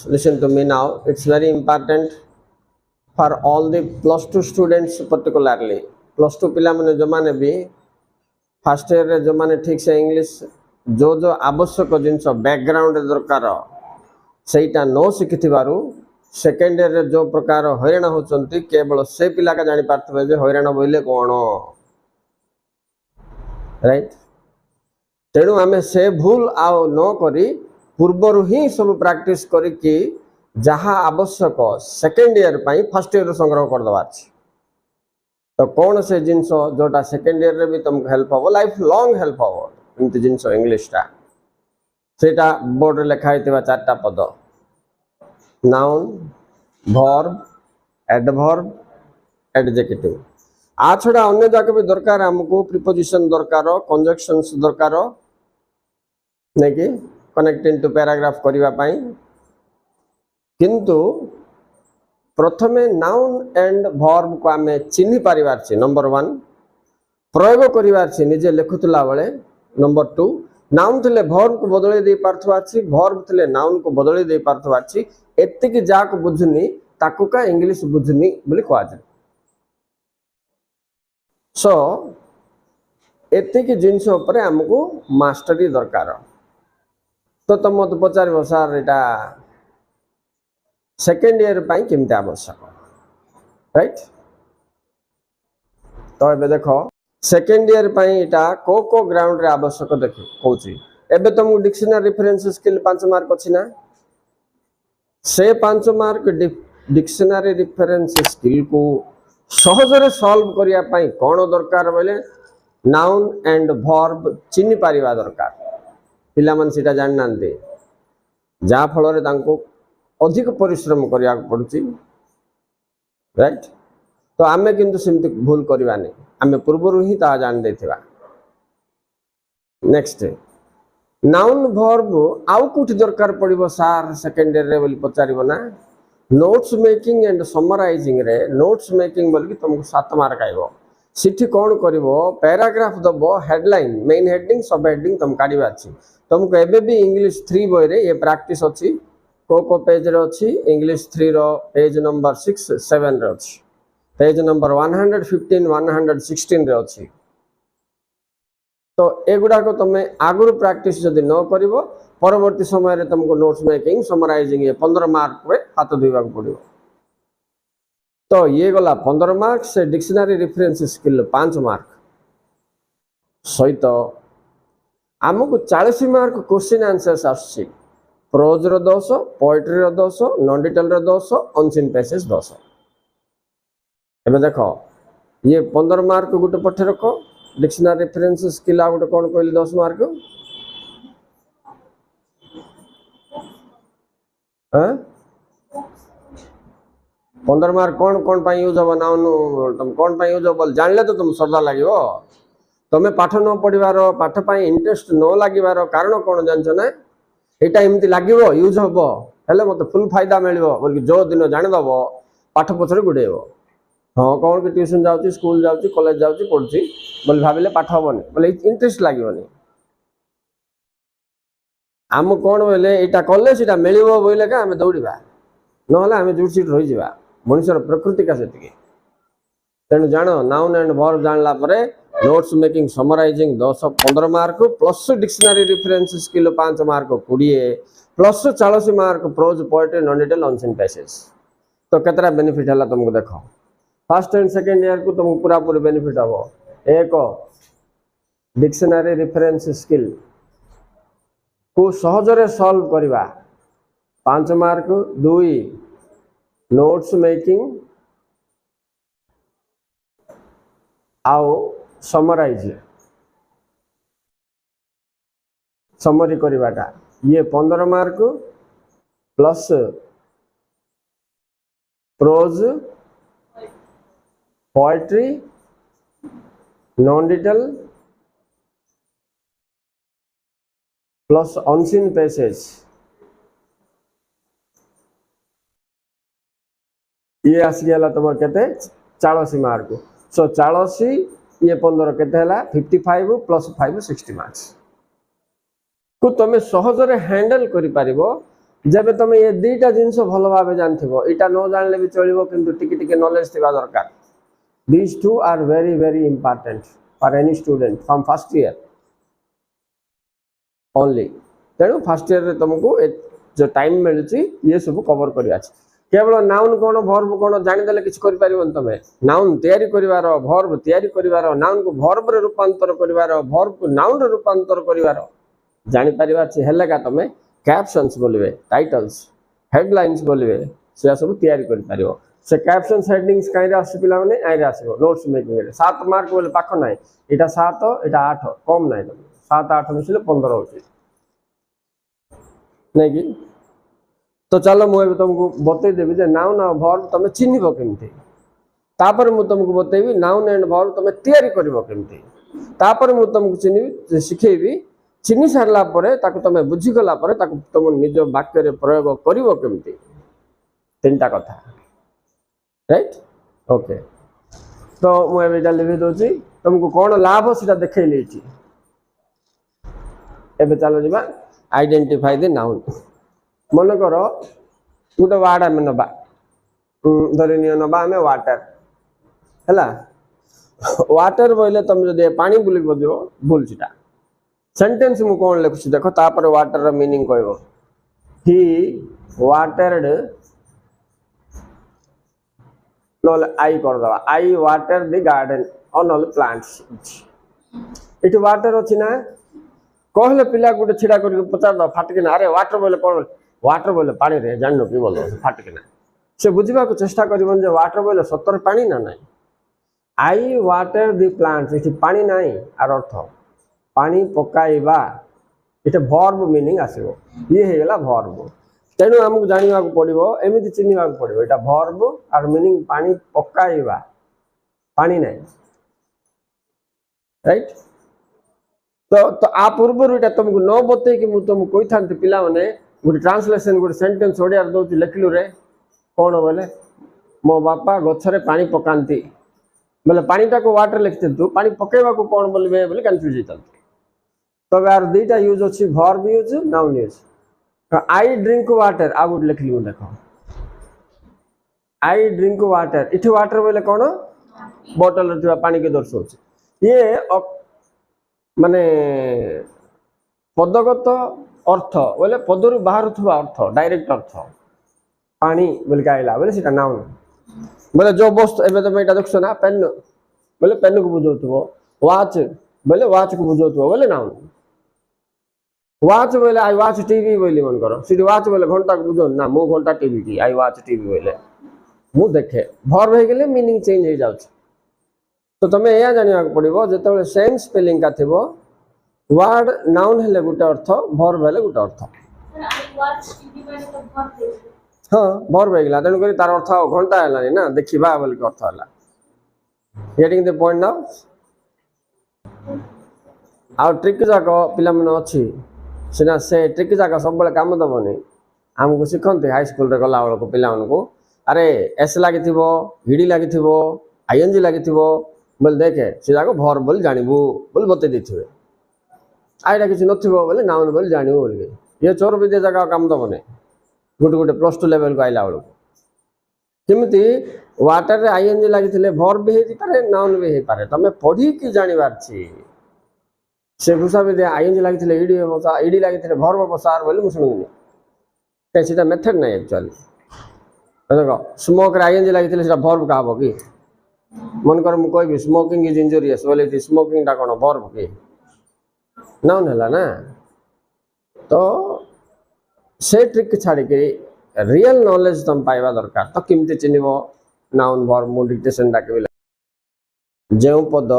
listen to me now. It's very important for all the plus 2 students particularly. Plus 2 पिला माने जो माने भी फर्स्ट ईयर रे जो माने ठीक से इंग्लिश जो जो आवश्यक जिनस बैकग्राउंड दरकार सेटा नो शिखिथिबारु सेकेंड ईयर रे जो प्रकार हैरान होचंती केवल से पिला का जानि पारथबे जे हैरान बोइले कोन, राइट। तेणु आमे से भूल आउ न करी पूर्वर ही सब प्रैक्टिस करिकि जहाँ आवश्यक सेकेंड ईयर पाई फर्स्ट ईयर संग्रह कर दवा अछि। तो कौन से जिनस जोटा सेकेंड ईयर रे भी तुमको हेल्प हो, लाइफ लॉन्ग हेल्प हो एमती जिनस इंग्लिश टा सेटा बोर्ड रे लिखा हितबा चारटा पद नाउन वर्ब एडवर्ब एडजेक्टिव। आ छड़ा अन्य जाके भी दरकार हमको प्रीपोजिशन दरकार कंजक्शंस दरकार नहीं कि कनेक्टिंग टू पैराग्राफ करबा पाई। किंतु प्रथमे नाउन एंड वर्ब को आमे चिन्हि परिवार छी नंबर 1 प्रयोग करिवार छी निजे लिखुतला बेले। नंबर 2 नाउन थिले वर्ब को बदले दे पारथवा छी, वर्ब थिले नाउन को बदले दे पारथवा छी। एतिकी जाक बुझनी ताकू का इंग्लिश बुझनी बोली कहवा जाय। सो एतिकी जिनस ऊपर हमको मास्टरी दरकार। तो तुम मत पचार सर एटा सेकेंड ईयर पाई केमती आवश्यक, राइट। तो एबे देखो सेकेंड ईयर पाई एटा को ग्राउंड रे आवश्यक देखो कहूची। एबे तुमको डिक्शनरी रेफरेंस स्किल 5 मार्क अछि ना, से 5 मार्क डिक्शनरी रेफरेंस स्किल को सहजरे सॉल्व करिया पाई कोन दरकार बोले नाउन एंड वर्ब चिन्हि पारिबा दरकार। पिला मन सीटा जान नांदे जा फल रे तांको अधिक परिश्रम करिया पड़ुची, राइट। तो आमे किंतु सिमती भूल करबा नै, आमे पूर्वरु ही ता जान देथिबा। नेक्स्ट नाउन वर्ब आउ कुछ दरकार पड़िबो सार सेकेंड ईयर रे बोली पचारिबो ना। नोट्स मेकिंग एंड समराइजिंग रे नोट्स मेकिंग बोल कि तुमको 7 मार्क आइबो। सिठी कोन करिवो पैराग्राफ दबो headline main heading sub heading तुम काढिबा छी। तुमको एबे भी इंग्लिश 3 बोय रे ये प्रैक्टिस अछि को पेज रे अछि। इंग्लिश 3 रो पेज नंबर 6 7 रे अछि, पेज नंबर 115 116 रे अछि। तो एगुडा को तुम आगुर प्रैक्टिस जदि न करिवो परवर्ती समय रे तुमको नोट्स मेकिंग समराइजिंग ये 15 मार्क रे हाथ धोइबा पड़िवो। तो ये गला 15 मार्क से डिक्शनरी रेफरेंस स्किल 5 मार्क सहित आमको 40 मार्क क्वेश्चन आंसर्स आछि। प्रोज रो 10, पोएट्री रो 10, नॉन डिटेल रो 10, अनसीन पैसेज 10। एबे देखो ये 15 मार्क गुटे पठे रखो डिक्शनरी रेफरेंस स्किल आ गुटे कोन कहली 10 मार्क। हां 15 मार्क कौन कौन पाई यूज हो नाउन तुम कौन पाई यूज हो बोल जानले तो तुम श्रद्धा लागिवो। तमे पाठ न पढिबार पाठ पाई इंटरेस्ट न लागिबार कारण कोन जानछ ना एटा एमती लागिवो यूज होबो हेले मते फुल फायदा मिलिवो बोल जो दिन जानि दबो पाठ पछरे गुडेबो। हां कौन के ट्यूशन जाउची स्कूल जाउची कॉलेज जाउची पढुची बोल भाबिले पाठ होबोनी बोले इंटरेस्ट लागिवोनी। आम कौन बोले एटा कॉलेज एटा मिलिवो बोले का हमें दौड़िबा नहले हमें जुट सीट रही जिबा मनुष्यर प्रकृति का सेतिके। तेणु जान नाउन एंड वर्ब जानला परे notes making summarising 10 15 mark plus dictionary reference skill 5 mark 20 plus 40 mark prose poetry non detail unseen passage. तो केतरा बेनिफिट हला तुमको देखो फर्स्ट एंड सेकंड ईयर को तुमको पूरा पूरी बेनिफिट हबो। एक डिक्शनरी रेफरेंस स्किल को सहजरे सॉल्व करबा 5 मार्क। 2 नोट्स मेकिंग आओ समराइज समरी करवाटा ये 15 mark plus pros poetry non detail plus unseen passage ये आसीगला तुम केते 40 मार्क। सो 40 ये 15 केते हला 55 प्लस 5 60 मार्क्स को तुम सहजरे हैंडल करि पारिबो जब तुम ये दुईटा जिनस भल भाव जानथिबो इटा न जानले भी चलिबो किंतु टिके टिके नॉलेज थिबा दरकार these two are very very important for any student from first year only तेणु फर्स्ट ईयर रे तुमको जो टाइम मिलुची ये सब कवर करिया अछि केवल नाउन कोन वर्ब कोन जानि देले किछ करि परिबन तमे नाउन तयारी करिवार वर्ब तयारी करिवार नाउन को वर्ब रे रूपांतर करिवार वर्ब को नाउन रे रूपांतर करिवार जानि परिवार छै हेले का तमे कैप्शंस बोलबे टाइटल्स हेडलाइंस बोलबे से सब तयारी करि परिबो से कैप्शंस हेडिंग्स काई रे आसी पिला माने आइ रे आसीबो नोट्स मेकिंग रे 7 मार्क बोले पाख नाही एटा 7 एटा 8 कम नाही 7 8 मिसले 15 होची नहीं कि तो चलो मुझे तुमको बतई देवी जे नाउन और वर्ब तुम चिन्हब केमती तापर मु तुमको बतैबी नाउन एंड वर्ब तुम तैयारी करबो केमती तापर मु तुमको चिन्हबी शिखेबी चिन्ह सारला परे ताको तुम बुझी गला परे ताको तुम निज वाक्य रे प्रयोग करबो केमती तीनटा कथा राइट ओके तो मु एटा लिखि दोची तुमको कोन लाभ सेटा देखै लेची एबे चलो जिबा आइडेंटिफाई द नाउन मन कर गोटे वार्ड आम नवा धरनी नवा आम वाटर है वाटर बोले तुम जो पानी बुल बजो भूल सीटा सेंटेंस मु कौन लिखुची देख तापर वाटर मीनिंग कहब ही वाटर्ड आई करदे आई वाटर द गार्डन और नल प्लांट्स इट वाटर अच्छी ना कहले पिला गोटे छिड़ा कर पचार दो फाटकिना अरे वाटर बोले कौन वाटर बोले पानी रे जान कि बोल फाटकिना से बुझा चेष्टा कर वाटर बोले सतर पानी ना नाई आई वाटर दि प्लांट्स ये पानी नाई आर अर्थ पानी पकाइबा ये वर्ब मीनिंग आसो ये होगा वर्ब तेणु आमको जाना पड़ो एमती चिन्हवा पड़ो यहाँ वर्ब आर मीनिंग पानी पकाइबा पानी नाई राइट तो आ पूर्व यहाँ तुमको न बतई कि तुमको कही था पिला माने गोटे ट्रांसलेसन गोटे सेंटेंस ओडिया दौर लिखलु रे कौन बोले मो बापा गछरे पानी पकाती बोले पानीटा को वाटर लिखते तू पानी पकेवा को कौन बोलबे बोले कंफ्यूज होता तब यार दुईटा यूज अच्छी verb use noun use I drink water आ गोटे लिखलु देख आई ड्रिंक वाटर इठी वाटर बोले कौन बोतल रे पानी के दर्शाऊँ ये माने पदगत अर्थ बोले पदरु बाहर अर्थ डायरेक्ट अर्थ पानी बोल आइला बोले सीटा नाउन बोले जो वस्तु एबे तुम एटा देखछ ना पेन बोले पेन को बुझौथबो वाच बोले वाच को बुझौथबो बोले नाउन वाच बोले आई वाच टीवी बोली मन करो सीटी वाच बोले घंटा को बुझो ना मु घंटा टीवी की आई वाच टीवी बोले मु देखे भर हो गेले मीनिंग चेंज हो जाउछ तो तुम्हें यह जाना पड़ो जो सेम स्पेलिंग का थी वर्ड नाउन हेले गोटे अर्थ वर्ब हेले गोटे अर्थ हाँ वर्ब होगा तेणुक तार अर्थ घंटा है ना देखा बोल अर्थ है गेटिंग द पॉइंट नाउ आ ट्रिक जाक पिला अच्छी सीना से ट्रिक जाक सब कम दबनी आमको शिखती हाई स्कूल रे गला बेलू पिला अरे एस लगी हिडी लगी आईएनजी लगी बोले देखे से जाक भर बोल जानबू बोल बते देथिबे आईटा किसी नथिबो बोले नाउन बोल जानबू बोल ये चोर विद्या जगह काम दबने गोटे गोटे +2 लेवल को आइला बेलू केमिति वाटर रे आईएनजी लगी भर भी हो पारे नाउन भी हो पारे तमे पढ़ी की जानिबार छी से भूषा विद्या आईएनजी लगी इडी बसा इडी लगी भर बसार बोले मु सुनुनी सेटा मेथड नहीं एक्चुअली देखो स्मोक रे आईएनजी लगी सेटा भर का हबो की मन कर मु कहबी स्मोकिंग इज इंजूरियस बोले स्मोकिंग टा कोन वर्ब के नाउन हला ना तो से ट्रिक छाड़ी के रियल नॉलेज तुम पाइबा दरकार तो किमते चिन्हबो नाउन वर्ब मु डिक्टेशन डाके जेउ पद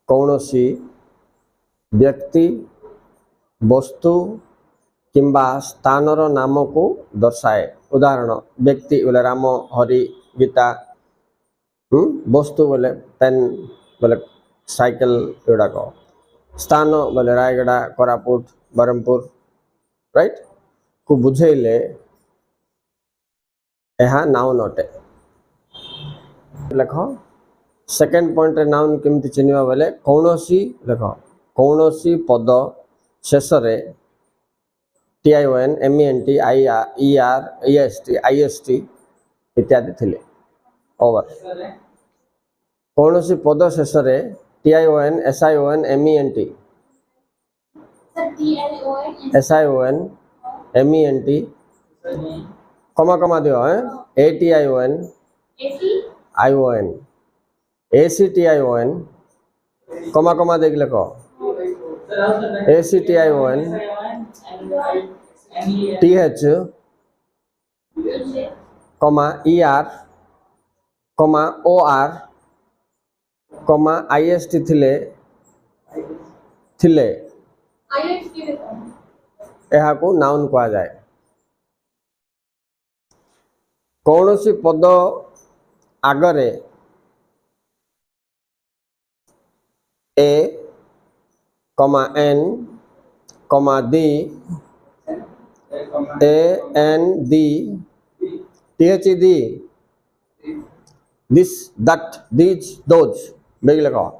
कौनसी व्यक्ति वस्तु किंबा स्थानर नाम को दर्शाए उदाहरण व्यक्ति बोले राम हरि गीता वस्तु बोले पेन बोले साइकिल गुड़ाक स्थान बोले रायगड़ा कोरापुट बरहमपुर राइट को बुझेले यह नाउन अटे लेख सेकेंड पॉइंट रे नाउन केमती चिन्हवा बोले कौनसी लेख कौनसी पद शेष रे TION MENT IR EST इत्यादि थिले ओवर कौन सी पद शेष TION SION MENT SION MENT कमा कमा दियो है ATION ION ACTION कमा कमा देख लेको ACTION TH कमा ER कमा OR कमा IST थिले थिले यह को नाउन कहा जाए कौन सी पद आगरे A कमा N कमा D AND THED this that these those बेग लगाओ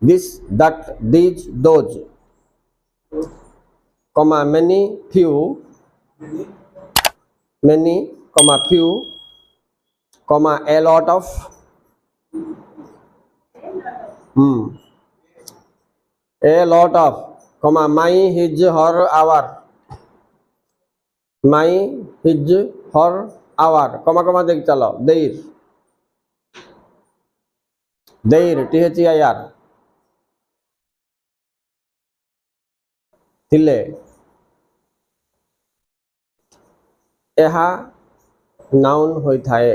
this that these those comma many few comma few comma a lot of a lot of comma my his her our my his her our comma comma देख चलो their THEIR थिले यह noun होई थाए।